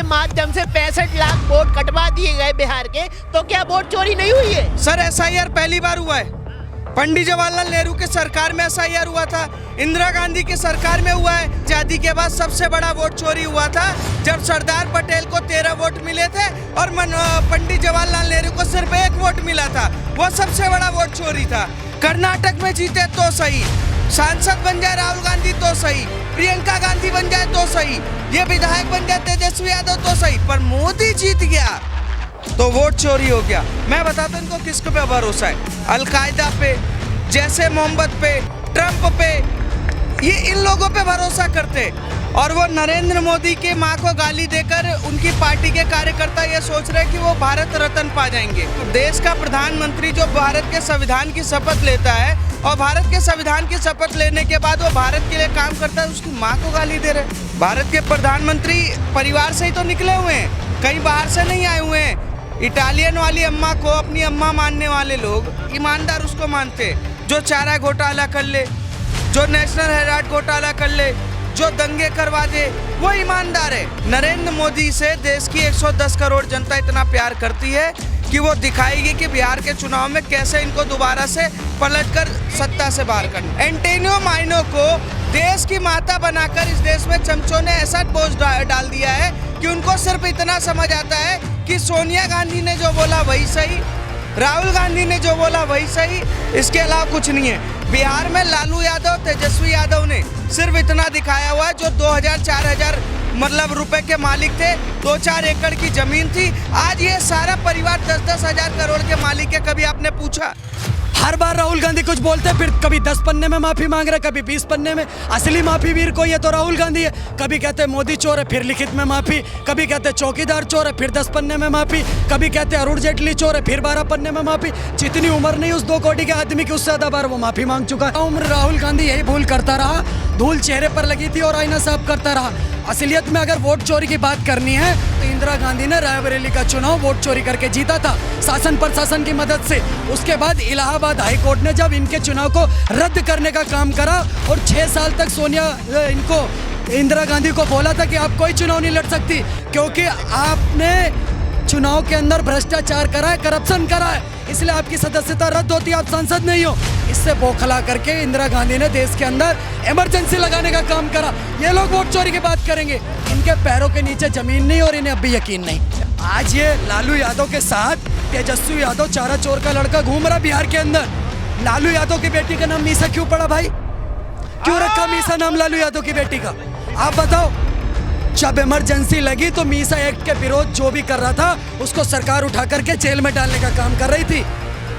माध्यम से 65 लाख वोट कटवा दिए गए बिहार के, तो क्या वोट चोरी नहीं हुई है? सर एसआईआर पहली बार हुआ है। पंडित जवाहरलाल नेहरू की सरकार में एसआईआर हुआ था, इंदिरा गांधी की सरकार में हुआ है। आजादी के बाद सबसे बड़ा वोट चोरी हुआ था जब सरदार पटेल को 13 वोट मिले थे और पंडित जवाहरलाल नेहरू को सिर्फ 1 वोट मिला था। वो सबसे बड़ा वोट चोरी था। कर्नाटक में जीते तो सही, सांसद बन जाए राहुल गांधी तो सही, प्रियंका गांधी बन जाए तो सही, ये विधायक बन जाए तेजस्वी यादव तो सही, पर मोदी जीत गया तो वोट चोरी हो गया। मैं बताता हूं इनको किसके पे भरोसा है। अलकायदा पे, जैसे मोहम्मद पे, ट्रंप पे, ये इन लोगों पे भरोसा करते। और वो नरेंद्र मोदी की माँ को गाली देकर उनकी पार्टी के कार्यकर्ता ये सोच रहे कि वो भारत रत्न पा जाएंगे। देश का प्रधानमंत्री जो भारत के संविधान की शपथ लेता है और भारत के संविधान की शपथ लेने के बाद वो भारत के लिए काम करता है, उसकी माँ को गाली दे रहे। भारत के प्रधानमंत्री परिवार से ही तो निकले हुए हैं, कहीं बाहर से नहीं आए हुए हैं। इटालियन वाली अम्मा को अपनी अम्मा मानने वाले लोग ईमानदार उसको मानते, जो चारा घोटाला कर ले, जो नेशनल हेराल्ड घोटाला कर ले, जो दंगे करवा दे, वो ईमानदार है। नरेंद्र मोदी से देश की 110 करोड़ जनता इतना प्यार करती है कि वो दिखाएगी कि बिहार के चुनाव में कैसे इनको दोबारा से पलटकर सत्ता से बाहर करना। एंटोनियो माइनो को देश की माता बनाकर इस देश में चमचों ने ऐसा बोझ डाल दिया है कि उनको सिर्फ इतना समझ आता है कि सोनिया गांधी ने जो बोला वही सही, राहुल गांधी ने जो बोला वही सही, इसके अलावा कुछ नहीं है। बिहार में लालू यादव, तेजस्वी यादव ने सिर्फ इतना दिखाया हुआ है, जो 2000-4000 मतलब रुपए के मालिक थे, 2-4 एकड़ की जमीन थी, आज ये सारा परिवार 10-10 हजार करोड़ के मालिक है। कभी आपने पूछा? हर बार राहुल गांधी कुछ बोलते हैं, फिर कभी 10 पन्ने में माफी मांग रहे, कभी 20 पन्ने में। असली माफी वीर कोई है तो राहुल गांधी है। कभी कहते हैं मोदी चोर है, फिर लिखित में माफी, कभी कहते हैं चौकीदार चोर है, फिर 10 पन्ने में माफी, कभी कहते हैं अरुण जेटली चोर है, फिर 12 पन्ने में माफी। जितनी उम्र नहीं उस 2 कोटी के आदमी की, उससे ज्यादा बार वो माफी मांग चुका है। उम्र राहुल गांधी यही भूल करता रहा, धूल चेहरे पर लगी थी और आईना साफ करता रहा। असलियत में अगर वोट चोरी की बात करनी है तो इंदिरा गांधी ने रायबरेली का चुनाव वोट चोरी करके जीता था, शासन प्रशासन की मदद से। उसके बाद इलाहाबाद हाई कोर्ट ने जब इनके चुनाव को रद्द करने का काम करा और 6 साल तक इंदिरा गांधी को बोला था कि आप कोई चुनाव नहीं लड़ सकती, क्योंकि आपने चुनाव के अंदर भ्रष्टाचार करा है, करप्शन करा है, इसलिए आपकी सदस्यता रद्द होती है, आप सांसद नहीं हो। इससे बौखला करके इंदिरा गांधी ने देश के अंदर इमरजेंसी लगाने का काम करा। ये लोग वोट चोरी की बात करेंगे, इनके पैरों के नीचे जमीन नहीं और इन्हें अब भी यकीन नहीं। आज ये लालू यादव के साथ तेजस्वी यादव, चारा चोर का लड़का घूम रहा बिहार के अंदर। लालू यादव की बेटी का नाम मीसा क्यों पड़ा भाई? क्यों रखा मीसा नाम लालू यादव की बेटी का? आप बताओ। जब इमरजेंसी लगी तो मीसा एक्ट के विरोध जो भी कर रहा था उसको सरकार उठा करके जेल में डालने का काम कर रही थी।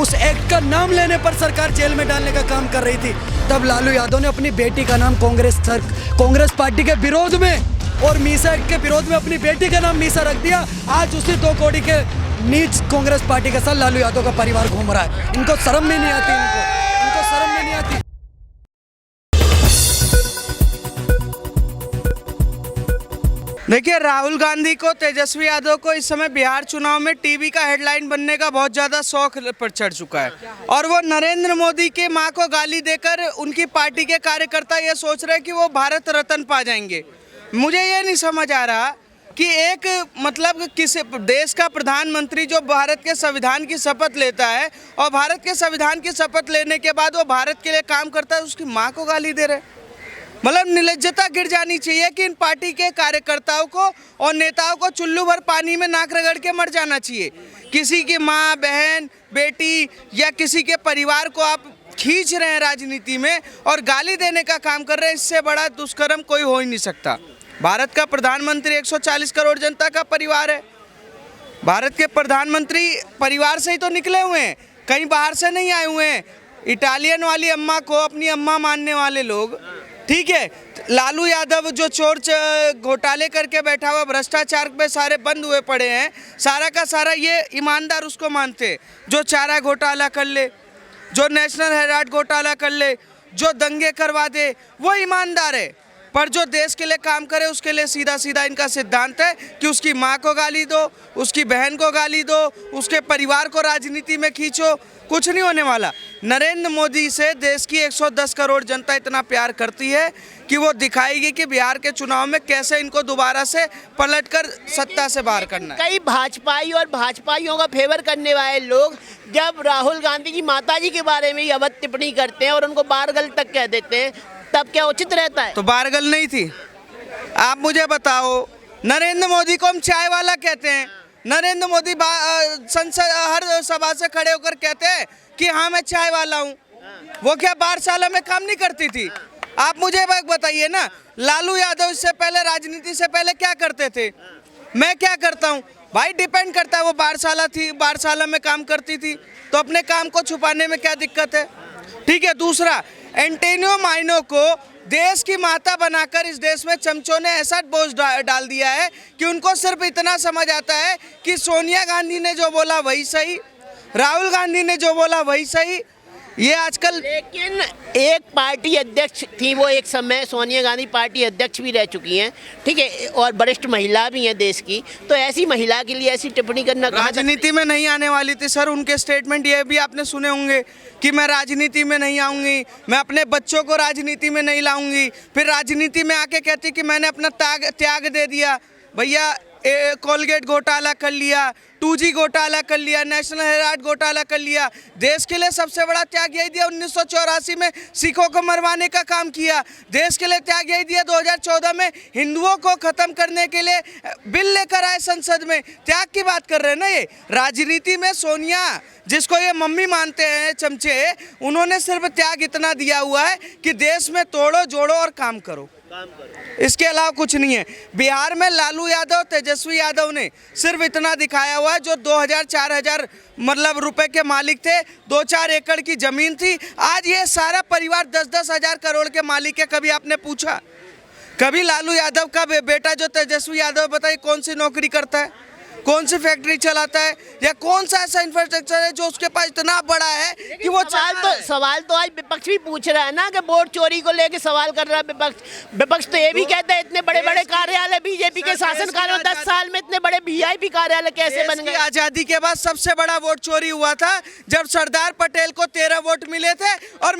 उस एक्ट का नाम लेने पर सरकार जेल में डालने का काम कर रही थी। तब लालू यादव ने अपनी बेटी का नाम कांग्रेस पार्टी के विरोध में और मीसा एक्ट के विरोध में अपनी बेटी का नाम मीसा रख दिया। आज उसी 2 कोटी के नीच कांग्रेस पार्टी के साथ लालू यादव का परिवार घूम रहा है। इनको शर्म भी नहीं आती, इनको शर्म भी नहीं आती। देखिए, राहुल गांधी को, तेजस्वी यादव को इस समय बिहार चुनाव में टीवी का हेडलाइन बनने का बहुत ज़्यादा शौक पर चढ़ चुका है और वो नरेंद्र मोदी के माँ को गाली देकर उनकी पार्टी के कार्यकर्ता ये सोच रहे हैं कि वो भारत रत्न पा जाएंगे। मुझे ये नहीं समझ आ रहा कि एक मतलब किसी देश का प्रधानमंत्री जो भारत के संविधान की शपथ लेता है और भारत के संविधान की शपथ लेने के बाद वो भारत के लिए काम करता है, उसकी माँ को गाली दे रहे। मतलब निर्लज्जता गिर जानी चाहिए कि इन पार्टी के कार्यकर्ताओं को और नेताओं को चुल्लू भर पानी में नाक रगड़ के मर जाना चाहिए। किसी की माँ, बहन, बेटी या किसी के परिवार को आप खींच रहे हैं राजनीति में और गाली देने का काम कर रहे हैं, इससे बड़ा दुष्कर्म कोई हो ही नहीं सकता। भारत का प्रधानमंत्री 140 करोड़ जनता का परिवार है। भारत के प्रधानमंत्री परिवार से ही तो निकले हुए हैं, कहीं बाहर से नहीं आए हुए हैं। इटालियन वाली अम्मा को अपनी अम्मा मानने वाले लोग, ठीक है। लालू यादव जो चोर घोटाले करके बैठा हुआ, भ्रष्टाचार पे सारे बंद हुए पड़े हैं, सारा का सारा ये ईमानदार उसको मानते। जो चारा घोटाला कर ले, जो नेशनल हेराल्ड घोटाला कर ले, जो दंगे करवा दे, वो ईमानदार है। पर जो देश के लिए काम करे उसके लिए सीधा सीधा इनका सिद्धांत है कि उसकी माँ को गाली दो, उसकी बहन को गाली दो, उसके परिवार को राजनीति में खींचो, कुछ नहीं होने वाला। नरेंद्र मोदी से देश की 110 करोड़ जनता इतना प्यार करती है कि वो दिखाएगी कि बिहार के चुनाव में कैसे इनको दोबारा से पलटकर सत्ता से बाहर करना है। कई भाजपाई और भाजपाइयों का फेवर करने वाले लोग जब राहुल गांधी की माताजी के बारे में ही अवध टिप्पणी करते हैं और उनको बारगल तक कह देते हैं, तब क्या उचित रहता है? तो बारगल नहीं थी। आप मुझे बताओ, नरेंद्र मोदी को हम चाय वाला कहते हैं। नरेंद्र मोदी संसद हर सभा से खड़े होकर कहते हैं कि हाँ मैं चाय वाला हूँ। वो क्या बारसाला में काम नहीं करती थी? आप मुझे बताइए ना, लालू यादव इससे पहले राजनीति से पहले क्या करते थे? मैं क्या करता हूँ भाई, डिपेंड करता है। वो बारसाला थी, बारसाला में काम करती थी, तो अपने काम को छुपाने में क्या दिक्कत है? ठीक है। दूसरा, एंटोनियो माइनो को देश की माता बनाकर इस देश में चमचों ने ऐसा बोझ डाल दिया है कि उनको सिर्फ इतना समझ आता है कि सोनिया गांधी ने जो बोला वही सही, राहुल गांधी ने जो बोला वही सही। ये आजकल, लेकिन एक पार्टी अध्यक्ष थी वो, एक समय सोनिया गांधी पार्टी अध्यक्ष भी रह चुकी हैं, ठीक है, और वरिष्ठ महिला भी हैं देश की, तो ऐसी महिला के लिए ऐसी टिप्पणी करना राजनीति में नहीं आने वाली थी सर। उनके स्टेटमेंट ये भी आपने सुने होंगे कि मैं राजनीति में नहीं आऊँगी, मैं अपने बच्चों को राजनीति में नहीं लाऊंगी। फिर राजनीति में आके कहती कि मैंने अपना त्याग दे दिया। भैया, कोलगेट घोटाला कर लिया, 2G घोटाला कर लिया, नेशनल हेराल्ड घोटाला कर लिया। देश के लिए सबसे बड़ा त्याग यही दिया। 1984 में सिखों को मरवाने का काम किया। देश के लिए त्याग यही दिया। 2014 में हिंदुओं को खत्म करने के लिए बिल लेकर आए संसद में। त्याग की बात कर रहे हैं ना ये। राजनीति में सोनिया, जिसको ये मम्मी मानते हैं चमचे, उन्होंने सिर्फ त्याग इतना दिया हुआ है कि देश में तोड़ो जोड़ो और काम करो, इसके अलावा कुछ नहीं है। बिहार में लालू यादव, तेजस्वी यादव ने सिर्फ इतना दिखाया हुआ है, जो 2000-4000 मतलब रुपए के मालिक थे, 2-4 एकड़ की जमीन थी, आज ये सारा परिवार 10-10 हजार करोड़ के मालिक है। कभी आपने पूछा? कभी लालू यादव का बेटा जो तेजस्वी यादव, बताइए कौन सी नौकरी करता है, कौन सी फैक्ट्री चलाता है, या कौन सा ऐसा इंफ्रास्ट्रक्चर है जो उसके पास इतना बड़ा है कि वो सवाल तो आज विपक्ष भी पूछ रहा है ना, कि वोट चोरी को लेके सवाल कर रहा है विपक्ष तो ये भी कहता है इतने बड़े बड़े कार्यालय बीजेपी के शासनकाल में 10 साल में इतने बड़े VIP कार्यालय कैसे बन गए? आजादी के बाद सबसे बड़ा वोट चोरी हुआ था जब सरदार पटेल को 13 वोट मिले थे और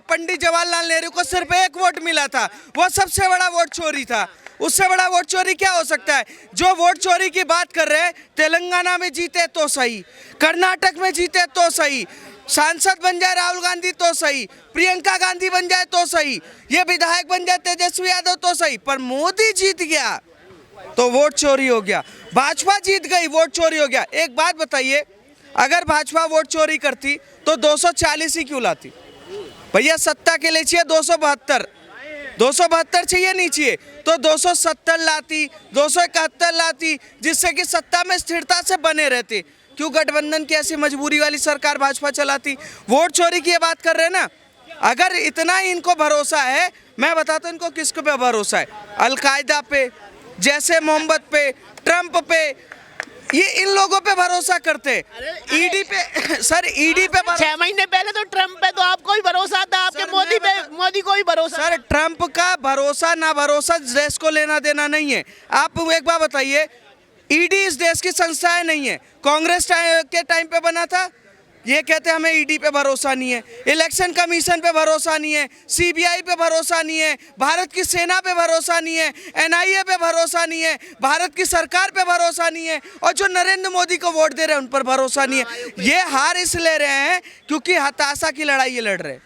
पंडित जवाहरलाल नेहरू को सिर्फ 1 वोट मिला था। वो सबसे बड़ा वोट चोरी था। उससे बड़ा वोट चोरी क्या हो सकता है? जो वोट चोरी की बात कर रहे हैं, तेलंगाना में जीते तो सही, कर्नाटक में जीते तो सही, सांसद बन जाए राहुल गांधी तो सही, प्रियंका गांधी बन जाए तो सही, ये विधायक बन जाए तेजस्वी यादव तो सही, पर मोदी जीत गया तो वोट चोरी हो गया। भाजपा जीत गई, वोट चोरी हो गया। एक बात बताइए, अगर भाजपा वोट चोरी करती तो 240 ही क्यों लाती? भैया, सत्ता के लिए चाहिए 272 चाहिए, नहीं चाहिए तो 270 लाती, 271 लाती, जिससे कि सत्ता में स्थिरता से बने रहते। क्यों गठबंधन की ऐसी मजबूरी वाली सरकार भाजपा चलाती? वोट चोरी की बात कर रहे हैं ना। अगर इतना ही इनको भरोसा है, मैं बताता हूं इनको किसके पे भरोसा है। अलकायदा पे, जैसे मोहम्मद पे, ट्रंप पे, ये इन लोगों पे भरोसा करते हैं। ईडी पे सर, ईडी पे 6 महीने पहले तो ट्रंप पे तो आपको ही भरोसा था, आपके मोदी पे, मोदी को ही भरोसा। सर, ट्रंप का भरोसा ना भरोसा देश को लेना देना नहीं है। आप एक बार बताइए, ईडी इस देश की संस्थाएं नहीं है। कांग्रेस के टाइम पे बना था, ये कहते हैं हमें ईडी पे भरोसा नहीं है, इलेक्शन कमीशन पे भरोसा नहीं है, CBI पे भरोसा नहीं है, भारत की सेना पे भरोसा नहीं है, NIA पे भरोसा नहीं है, भारत की सरकार पे भरोसा नहीं है, और जो नरेंद्र मोदी को वोट दे रहे हैं उन पर भरोसा नहीं है। ये हार इसलिए रहे हैं क्योंकि हताशा की लड़ाई ये लड़ रहे।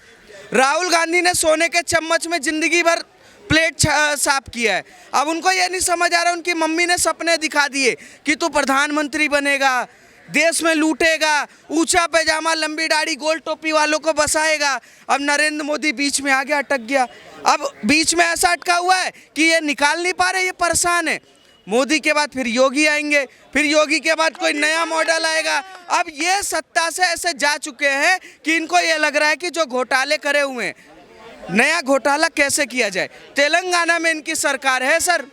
राहुल गांधी ने सोने के चम्मच में जिंदगी भर प्लेट साफ किया है। अब उनको ये नहीं समझ आ रहा, उनकी मम्मी ने सपने दिखा दिए कि तू प्रधानमंत्री बनेगा, देश में लूटेगा, ऊंचा पैजामा, लंबी दाढ़ी, गोल टोपी वालों को बसाएगा। अब नरेंद्र मोदी बीच में आ गया, अटक गया। अब बीच में ऐसा अटका हुआ है कि ये निकाल नहीं पा रहे, ये परेशान है। मोदी के बाद फिर योगी आएंगे, फिर योगी के बाद कोई नया मॉडल आएगा। अब ये सत्ता से ऐसे जा चुके हैं कि इनको ये लग रहा है कि जो घोटाले करे हुए हैं, नया घोटाला कैसे किया जाए। तेलंगाना में इनकी सरकार है सर,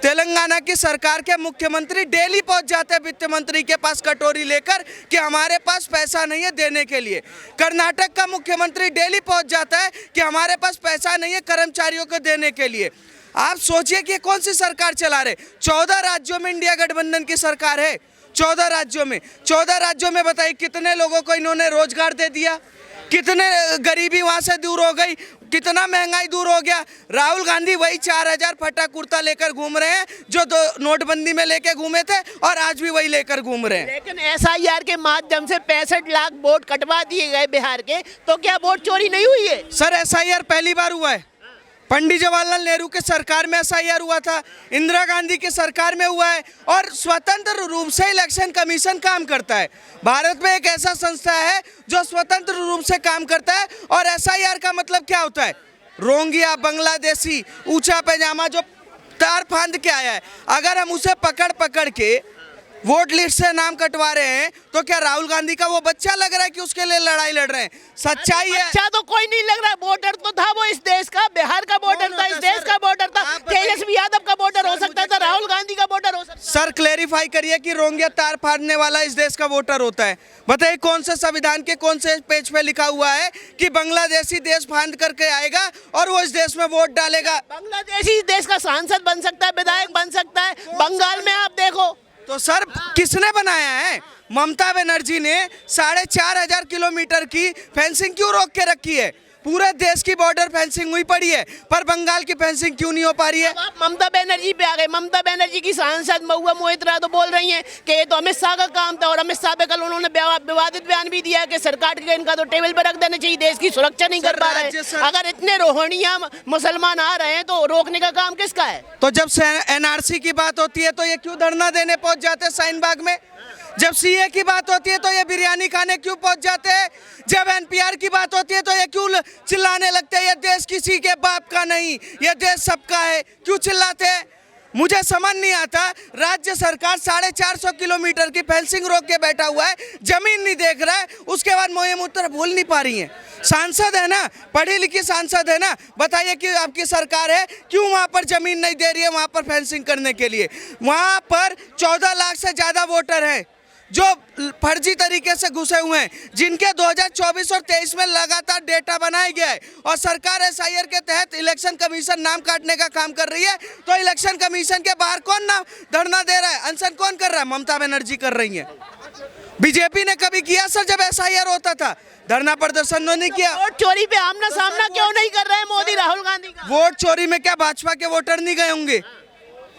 तेलंगाना की सरकार के मुख्यमंत्री डेली पहुंच जाते हैं वित्त मंत्री के पास कटोरी लेकर कि हमारे पास पैसा नहीं है देने के लिए। कर्नाटक का मुख्यमंत्री डेली पहुंच जाता है कि हमारे पास पैसा नहीं है कर्मचारियों को देने के लिए। आप सोचिए कि कौन सी सरकार चला रहे। 14 राज्यों में इंडिया गठबंधन की सरकार है। 14 राज्यों में बताइए कितने लोगों को इन्होंने रोजगार दे दिया, कितने गरीबी वहां से दूर हो गई, कितना महंगाई दूर हो गया। राहुल गांधी वही 4000 फटा कुर्ता लेकर घूम रहे हैं जो नोटबंदी में लेके घूमे थे, और आज भी वही लेकर घूम रहे हैं। लेकिन एसआईआर के माध्यम से 65 लाख वोट कटवा दिए गए बिहार के, तो क्या वोट चोरी नहीं हुई है? सर एसआईआर पहली बार हुआ है। पंडित जवाहरलाल नेहरू के सरकार में एसआईआर हुआ था, इंदिरा गांधी की सरकार में हुआ है, और स्वतंत्र रूप से इलेक्शन कमीशन काम करता है। भारत में एक ऐसा संस्था है जो स्वतंत्र रूप से काम करता है। और एसआईआर का मतलब क्या होता है? रोंगिया, बांग्लादेशी, ऊंचा पैजामा जो तार फांद के आया है, अगर हम उसे पकड़ के वोट लिस्ट से नाम कटवा रहे हैं, तो क्या राहुल गांधी का वो बच्चा लग रहा है कि उसके लिए लड़ाई लड़ रहे हैं? सच्चाई है। अच्छा तो कोई नहीं लग रहा है, वोटर तो था वो इस देश का, बिहार का वोटर था, इस देश का वोटर था, तेजस्वी यादव का वोटर हो सकता था, राहुल गांधी का वोटर हो सकता। सर क्लेरिफाई करिए कि रोंगिया तार फाड़ने वाला इस देश का वोटर होता है। बताइए कौन से संविधान के कौन से पेज पे लिखा हुआ है कि बांग्लादेशी देश फांद करके आएगा और वो इस देश में वोट डालेगा? बांग्लादेशी इस देश का सांसद बन सकता है, विधायक बन सकता है। बंगाल में आप देखो तो सर किसने बनाया है? ममता बनर्जी ने 4500 किलोमीटर की फेंसिंग क्यों रोक के रखी है? पूरे देश की बॉर्डर फेंसिंग हुई पड़ी है, पर बंगाल की फेंसिंग क्यों नहीं हो पा रही है? अब आप ममता बनर्जी पे आ गए। ममता बनर्जी की सांसद महुआ मोहित्रा तो बोल रही हैं कि ये तो अमित शाह का काम था, और अमित शाह पे कल उन्होंने विवादित बयान भी दिया कि सरकार के इनका तो टेबल पर रख देना चाहिए, देश की सुरक्षा नहीं कर पा रहे हैं। अगर इतने रोहिंग्या मुसलमान आ रहे हैं तो रोकने का काम किसका है? तो जब एनआरसी की बात होती है तो ये क्यों धरना देने पहुंच जाते हैं शाहीन बाग में? जब सीए की बात होती है तो ये बिरयानी खाने क्यों पहुंच जाते हैं? जब एनपीआर की बात होती है तो ये क्यों चिल्लाने लगते हैं ये देश किसी के बाप का नहीं, ये देश सबका है? क्यों चिल्लाते हैं? मुझे समझ नहीं आता। राज्य सरकार 450 किलोमीटर की फेंसिंग रोक के बैठा हुआ है, जमीन नहीं देख रहा है, उसके बाद मुहिम उत्तर भूल नहीं पा रही है। सांसद है ना, पढ़ी लिखी सांसद है ना, बताइए कि आपकी सरकार है क्यों वहाँ पर जमीन नहीं दे रही है वहाँ पर फेंसिंग करने के लिए? वहाँ पर 14 लाख से ज़्यादा वोटर हैं जो फर्जी तरीके से घुसे हुए हैं, जिनके 2024 और 23 में लगातार डेटा बनाया गया है, और सरकार एसआईआर के तहत इलेक्शन कमीशन नाम काटने का काम कर रही है। तो इलेक्शन कमीशन के बाहर कौन नाम धरना दे रहा है? अनशन कौन कर रहा है? ममता बनर्जी कर रही है। बीजेपी ने कभी किया सर? जब एसआईआर होता था धरना प्रदर्शन नहीं किया। वोट चोरी पे आमना सामना क्यों नहीं कर रहे हैं मोदी राहुल गांधी का? वोट चोरी में क्या भाजपा के वोटर नहीं गए होंगे?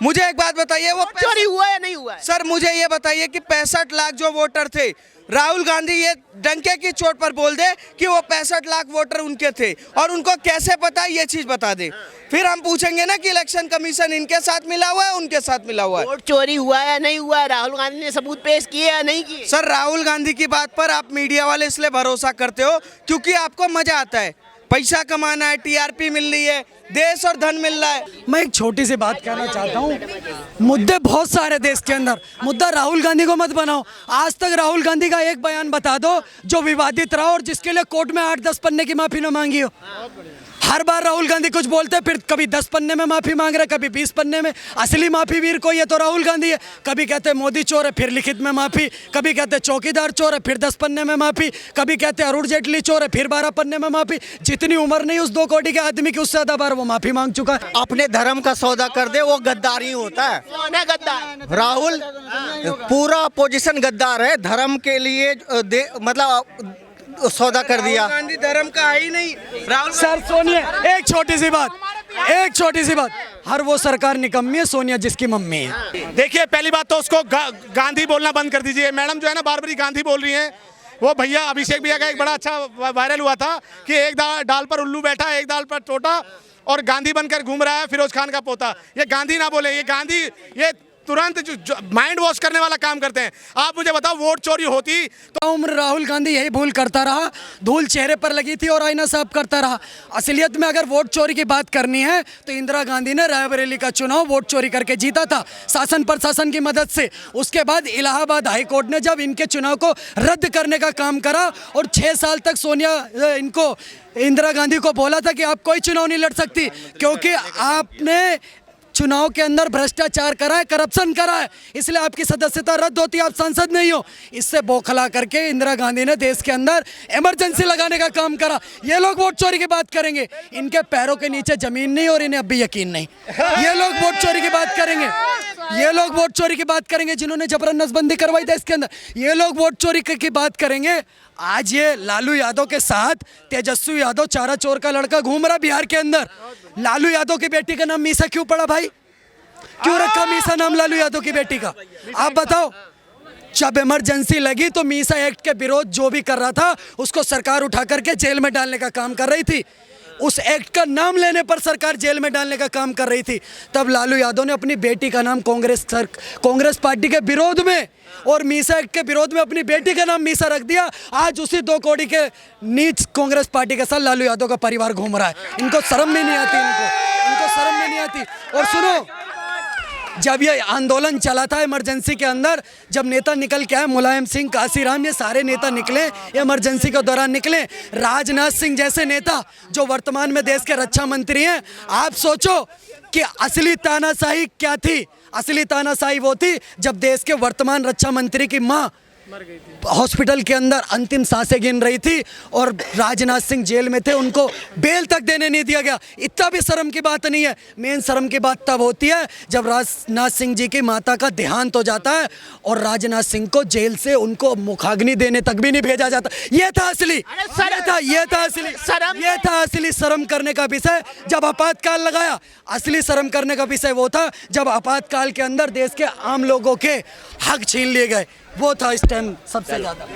मुझे एक बात बताइए, वो चोरी हुआ या नहीं हुआ है? सर मुझे ये बताइए कि 65 लाख जो वोटर थे, राहुल गांधी ये डंके की चोट पर बोल दे कि वो 65 लाख वोटर उनके थे, और उनको कैसे पता ये चीज बता दे। फिर हम पूछेंगे ना कि इलेक्शन कमीशन इनके साथ मिला हुआ है, उनके साथ मिला हुआ है। वोट चोरी हुआ या नहीं हुआ, राहुल गांधी ने सबूत पेश किए या नहीं किए? सर राहुल गांधी की बात पर आप मीडिया वाले इसलिए भरोसा करते हो क्योंकि आपको मजा आता है, पैसा कमाना है, टीआरपी मिल रही है, देश और धन मिल रहा है। मैं एक छोटी सी बात कहना चाहता हूँ, मुद्दे बहुत सारे देश के अंदर, मुद्दा राहुल गांधी को मत बनाओ। आज तक राहुल गांधी का एक बयान बता दो जो विवादित रहा और जिसके लिए कोर्ट में 8-10 पन्ने की माफी न मांगी हो। हर बार राहुल गांधी कुछ बोलते हैं, फिर कभी 10 पन्ने में माफी मांग रहे, कभी 20 पन्ने में। असली माफी वीर कोई है तो राहुल गांधी है। कभी कहते हैं मोदी चोर है, फिर लिखित में माफी, कभी कहते हैं चौकीदार चोर है, फिर 10 पन्ने में माफी, कभी कहते हैं अरुण जेटली चोर है, फिर 12 पन्ने में माफी। जितनी उम्र नहीं उस 2 कोटी के आदमी की, उससे ज्यादा बार वो माफी मांग चुका है। अपने धर्म का सौदा कर दे वो गद्दारी होता है। कौन है गद्दार? राहुल पूरा पोजीशन गद्दार है, धर्म के लिए मतलब सौदा कर दिया। राहुल गांधी धर्म का है ही नहीं। राहुल सर सोनिया, एक छोटी सी बात, हर वो सरकार निकम्मी है सोनिया जिसकी मम्मी है। देखिए पहली बात तो उसको गांधी बोलना बंद कर दीजिए। मैडम जो है ना बार बार गांधी बोल रही हैं। वो भैया अभिषेक भैया का एक बड़ा अच्छा वायरल हुआ था कि एक डाल पर उल्लू बैठा, एक डाल पर टोटा, और गांधी बनकर घूम रहा है फिरोज खान का पोता। ये गांधी ना बोले, ये गांधी ये तुरंत जो माइंड वॉश करने वाला काम करते हैं। आप मुझे बताओ वोट चोरी होती तो उम्र राहुल गांधी यही भूल करता रहा, धूल चेहरे पर लगी थी और आईना साफ करता रहा। असलियत में अगर वोट चोरी की बात करनी है तो इंदिरा गांधी ने रायबरेली का चुनाव वोट चोरी करके जीता था शासन प्रशासन की मदद से। उसके बाद इलाहाबाद हाई कोर्ट ने जब इनके चुनाव को रद्द करने का काम करा और 6 साल तक सोनिया इनको इंदिरा गांधी को बोला था कि आप कोई चुनाव नहीं लड़ सकती क्योंकि आपने चुनाव के अंदर भ्रष्टाचार करा है, करप्शन करा है, इसलिए आपकी सदस्यता रद्द होती है, आप सांसद नहीं हो। इससे बौखला करके इंदिरा गांधी ने देश के अंदर इमरजेंसी लगाने का काम करा। ये लोग वोट चोरी की बात करेंगे, इनके पैरों के नीचे जमीन नहीं और इन्हें अब भी यकीन नहीं। ये लोग वोट चोरी की बात करेंगे, ये लोग वोट चोरी की बात करेंगे जिन्होंने जबरन नसबंदी करवाई देश के अंदर, ये लोग वोट चोरी की बात करेंगे। आज ये लालू यादव के साथ तेजस्वी यादव चारा चोर का लड़का घूम रहा बिहार के अंदर। लालू यादव की बेटी का नाम मीसा क्यों पड़ा भाई? क्यों रखा मीसा नाम लालू यादव की बेटी का? आप बताओ। जब इमरजेंसी लगी तो मीसा एक्ट के विरोध जो भी कर रहा था उसको सरकार उठा करके जेल में डालने का काम कर रही थी। उस एक्ट का नाम लेने पर सरकार जेल में डालने का काम कर रही थी। तब लालू यादव ने अपनी बेटी का नाम कांग्रेस पार्टी के विरोध में और मीसा एक्ट के विरोध में अपनी बेटी का नाम मीसा रख दिया। आज उसी 2 कौड़ी के नीच कांग्रेस पार्टी के साथ लालू यादव का परिवार घूम रहा है। इनको शर्म भी नहीं आती, इनको शर्म भी नहीं आती। और सुनो, जब ये आंदोलन चला था इमरजेंसी के अंदर, जब नेता निकल के आए, मुलायम सिंह, काशीराम, ये सारे नेता निकले, इमरजेंसी के दौरान निकले। राजनाथ सिंह जैसे नेता जो वर्तमान में देश के रक्षा मंत्री हैं, आप सोचो कि असली तानाशाही क्या थी। असली तानाशाही वो थी जब देश के वर्तमान रक्षा मंत्री की माँ हॉस्पिटल के अंदर अंतिम सांसें गिन रही थी और राजनाथ सिंह जेल में थे, उनको बेल तक देने नहीं दिया गया। इतना भी शर्म की बात नहीं है। मेन शर्म की बात तब होती है जब राजनाथ सिंह जी की माता का देहांत हो जाता है और राजनाथ सिंह को जेल से उनको मुखाग्नि देने तक भी नहीं भेजा जाता। ये था असली, ये था असली शर्म करने का विषय जब आपातकाल लगाया। असली शर्म करने का विषय वो था जब आपातकाल के अंदर देश के आम लोगों के हक छीन लिए गए। वो था इस टाइम सबसे ज्यादा।